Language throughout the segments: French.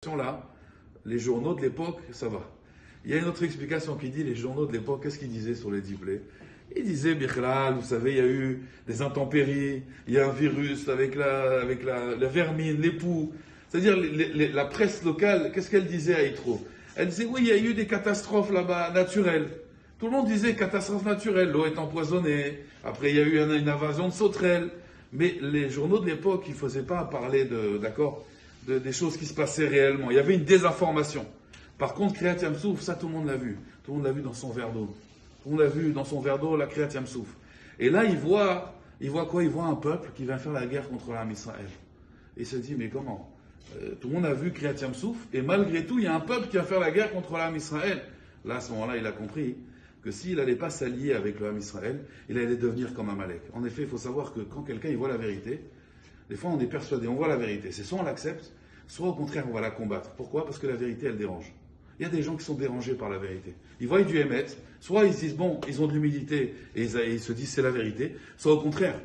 Là, les journaux de l'époque, ça va. Il y a une autre explication qui dit les journaux de l'époque, qu'est-ce qu'ils disaient sur les diplés? Ils disaient, Bichlal, vous savez, il y a eu des intempéries, il y a un virus avec la vermine, les poux. C'est-à-dire, la presse locale, qu'est-ce qu'elle disait à Yitro? Elle disait, oui, il y a eu des catastrophes là-bas, naturelles. Tout le monde disait catastrophe naturelle, l'eau est empoisonnée, après il y a eu une invasion de sauterelles. Mais les journaux de l'époque, ils ne faisaient pas parler des choses qui se passaient réellement. Il y avait une désinformation. Par contre, Kriyat Yam Souf, ça tout le monde l'a vu. Tout le monde l'a vu dans son verre d'eau. Tout le monde l'a vu dans son verre d'eau, la Kriyat Yam Souf. Et là, il voit quoi? Il voit un peuple qui vient faire la guerre contre l'âme Israël. Et il se dit, mais comment? Tout le monde a vu Kriyat Yam Souf, et malgré tout, il y a un peuple qui va faire la guerre contre l'âme Israël. Là, à ce moment-là, il a compris que s'il n'allait pas s'allier avec l'âme Israël, il allait devenir comme Amalek. En effet, il faut savoir que quand quelqu'un il voit la vérité, des fois on est persuadé, on voit la vérité. C'est soit on l'accepte, soit au contraire on va la combattre. Pourquoi? Parce que la vérité elle dérange. Il y a des gens qui sont dérangés par la vérité. Ils voient du émettre, soit ils se disent bon, ils ont de l'humilité et ils se disent c'est la vérité, soit au contraire,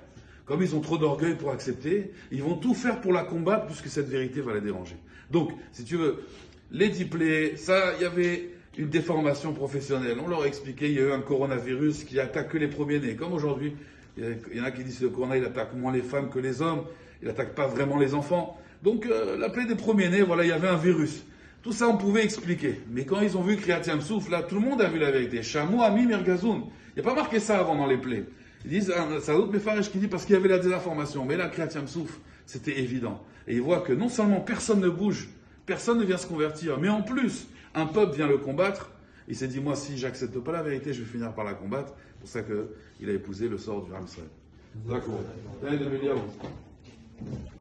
comme ils ont trop d'orgueil pour accepter, ils vont tout faire pour la combattre puisque cette vérité va les déranger. Donc, si tu veux, les diplés, ça, il y avait une déformation professionnelle. On leur a expliqué, il y a eu un coronavirus qui attaque que les premiers-nés. Comme aujourd'hui, il y en a qui disent que le corona, il attaque moins les femmes que les hommes, il n'attaque pas vraiment les enfants. Donc, la plaie des premiers-nés, voilà, il y avait un virus. Tout ça, on pouvait expliquer. Mais quand ils ont vu Kriyat Yam Souf, là, tout le monde a vu la vérité. Chamou, Ami, Mergazoun. Il n'y a pas marqué ça avant dans les plaies. Ils disent, c'est un autre Mefaresh qui dit parce qu'il y avait la désinformation. Mais là, Kriyat Yam Souf, c'était évident. Et ils voient que non seulement personne ne bouge, personne ne vient se convertir, mais en plus, un peuple vient le combattre. Il s'est dit, moi, si j'accepte pas la vérité, je vais finir par la combattre. C'est pour ça qu'il a épousé le sort du Ram Israël. D'accord.